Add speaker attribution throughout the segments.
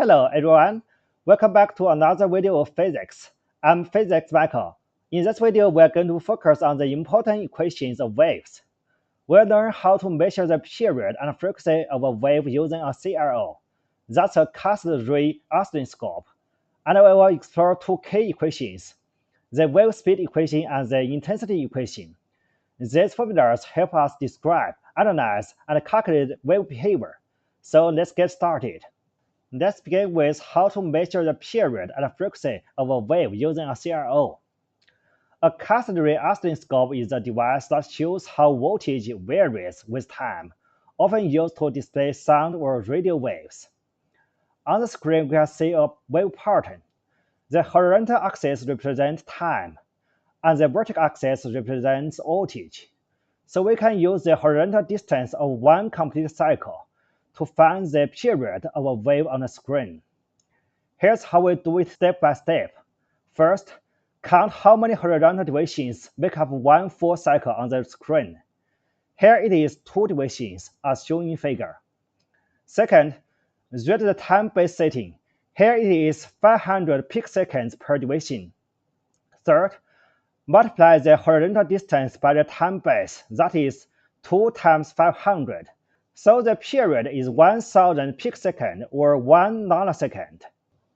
Speaker 1: Hello everyone, welcome back to another video of physics. I'm Physics Michael. In this video, we're going to focus on the important equations of waves. We'll learn how to measure the period and frequency of a wave using a CRO. That's a cathode ray oscilloscope. And we will explore two key equations, the wave speed equation and the intensity equation. These formulas help us describe, analyze, and calculate wave behavior. So let's get started. Let's begin with how to measure the period and frequency of a wave using a CRO. A cathode ray oscilloscope is a device that shows how voltage varies with time, often used to display sound or radio waves. On the screen, we can see a wave pattern. The horizontal axis represents time, and the vertical axis represents voltage. So we can use the horizontal distance of one complete cycle to find the period of a wave on the screen. Here's how we do it step by step. First, count how many horizontal divisions make up one full cycle on the screen. Here it is 2 divisions, as shown in figure. Second, read the time-based setting. Here it is 500 picoseconds per division. Third, multiply the horizontal distance by the time base, that is 2 times 500. So the period is 1000 picosecond or 1 nanosecond.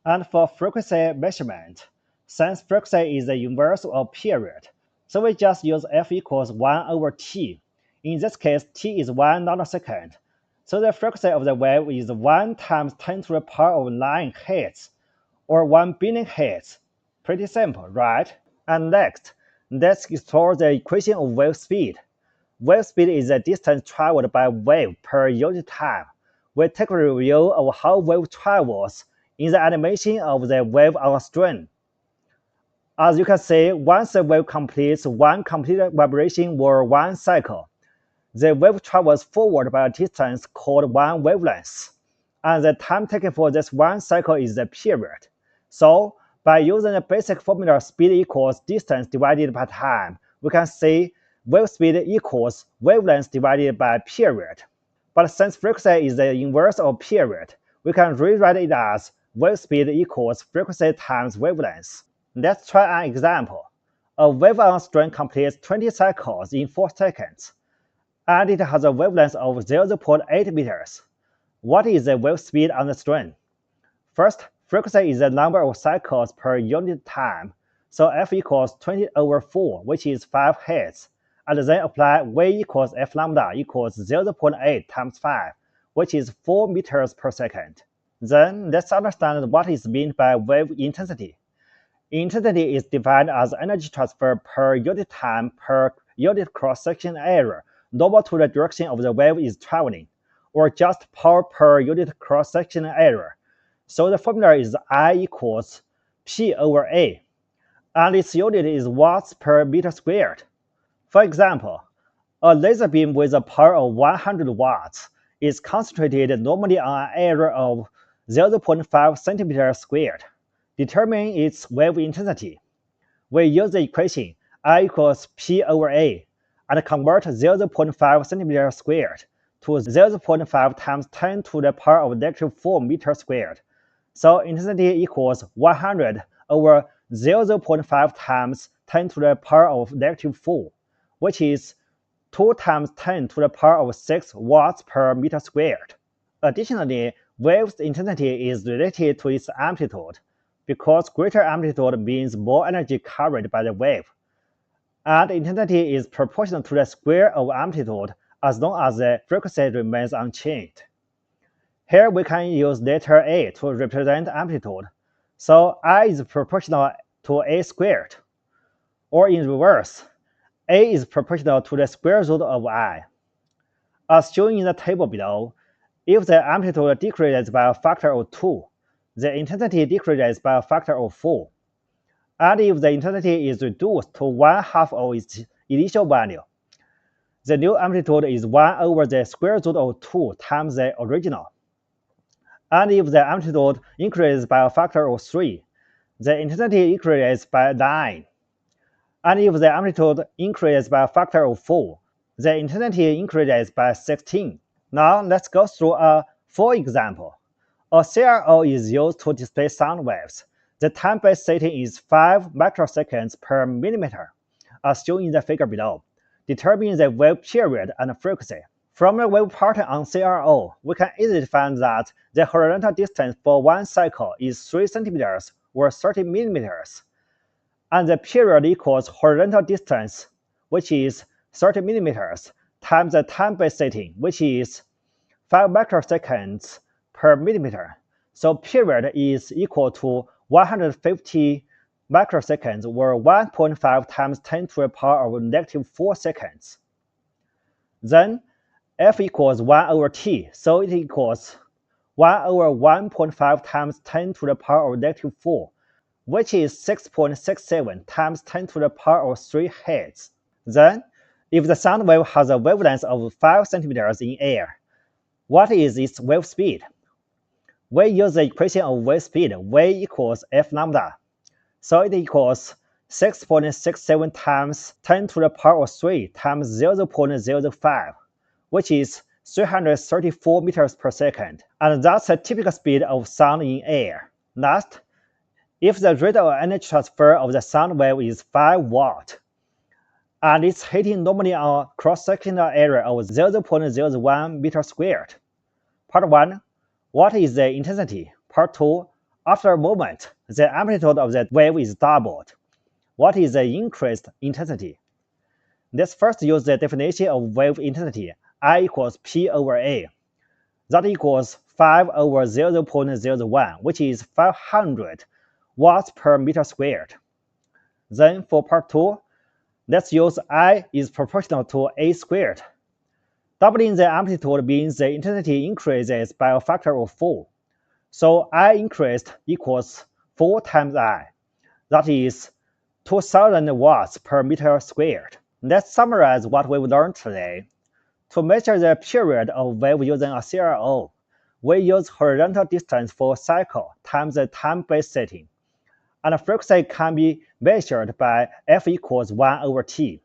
Speaker 1: And for frequency measurement, since frequency is the inverse of period, so we just use F equals 1 over t. In this case, t is 1 nanosecond. So the frequency of the wave is 1 times 10 to the power of 9 hertz, or 1 billion hertz. Pretty simple, right? And next, let's explore the equation of wave speed. Wave speed is the distance traveled by wave per unit time. We take a review of how wave travels in the animation of the wave on a string. As you can see, once the wave completes one completed vibration or one cycle, the wave travels forward by a distance called one wavelength, and the time taken for this one cycle is the period. So, by using the basic formula speed equals distance divided by time, we can say wave speed equals wavelength divided by period. But since frequency is the inverse of period, we can rewrite it as wave speed equals frequency times wavelength. Let's try an example. A wave on a string completes 20 cycles in 4 seconds, and it has a wavelength of 0.8 meters. What is the wave speed on the string? First, frequency is the number of cycles per unit time, so F equals 20 over 4, which is 5 hertz. And then apply V equals F lambda equals 0.8 times 5, which is 4 meters per second. Then let's understand what is meant by wave intensity. Intensity is defined as energy transfer per unit time per unit cross-section area normal to the direction of the wave is traveling, or just power per unit cross-section area. So the formula is I equals P over A, and its unit is watts per meter squared. For example, a laser beam with a power of 100 watts is concentrated normally on an area of 0.5 centimeters squared. Determine its wave intensity. We use the equation I equals P over A and convert 0.5 centimeters squared to 0.5 times 10 to the power of -4 meters squared. So intensity equals 100 over 0.5 times 10 to the power of -4, which is 2 times 10 to the power of 6 watts per meter squared. Additionally, wave's intensity is related to its amplitude, because greater amplitude means more energy carried by the wave. And intensity is proportional to the square of amplitude as long as the frequency remains unchanged. Here we can use letter A to represent amplitude, so I is proportional to A squared. Or in reverse, A is proportional to the square root of I. As shown in the table below, if the amplitude decreases by a factor of 2, the intensity decreases by a factor of 4. And if the intensity is reduced to 1/2 of its initial value, the new amplitude is 1 over the square root of 2 times the original. And if the amplitude increases by a factor of 3, the intensity increases by 9. And if the amplitude increases by a factor of 4, the intensity increases by 16. Now let's go through a full example. A CRO is used to display sound waves. The time-based setting is 5 microseconds per millimeter, as shown in the figure below, determining the wave period and frequency. From the wave pattern on CRO, we can easily find that the horizontal distance for one cycle is 3 cm or 30 millimeters, and the period equals horizontal distance, which is 30 millimeters, times the time-based setting, which is 5 microseconds per millimeter. So period is equal to 150 microseconds or 1.5 times 10 to the power of negative 4 seconds. Then F equals 1 over T, so it equals 1 over 1.5 times 10 to the power of negative 4, which is 6.67 times 10 to the power of 3 hertz. Then, if the sound wave has a wavelength of 5 centimeters in air, what is its wave speed? We use the equation of wave speed, v equals f lambda. So it equals 6.67 times 10 to the power of 3 times 0.05, which is 334 meters per second. And that's the typical speed of sound in air. Last, if the rate of energy transfer of the sound wave is 5 watt, and it's hitting normally on a cross-sectional area of 0.01 meter squared. Part 1. What is the intensity? Part 2. After a moment, the amplitude of the wave is doubled. What is the increased intensity? Let's first use the definition of wave intensity, I equals P over A. That equals 5 over 0.01, which is 500 watts per meter squared. Then for part 2, let's use I is proportional to A squared. Doubling the amplitude means the intensity increases by a factor of 4. So I increased equals 4 times I. That is 2000 watts per meter squared. Let's summarize what we've learned today. To measure the period of wave using a CRO, we use horizontal distance for cycle times the time-based setting, and frequency can be measured by F equals 1 over T.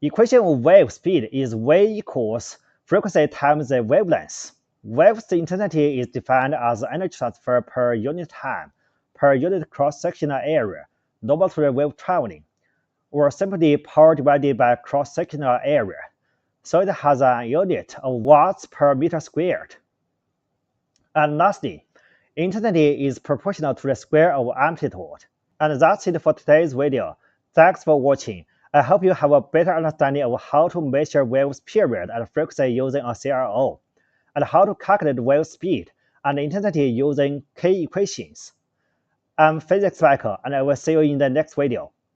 Speaker 1: Equation of wave speed is v equals frequency times the wavelength. Wave's intensity is defined as energy transfer per unit time, per unit cross-sectional area, normal to the wave traveling, or simply power divided by cross-sectional area. So it has a unit of watts per meter squared. And lastly, intensity is proportional to the square of amplitude. And that's it for today's video. Thanks for watching. I hope you have a better understanding of how to measure wave's period and frequency using a CRO, and how to calculate wave speed and intensity using key equations. I'm Physics Michael, and I will see you in the next video.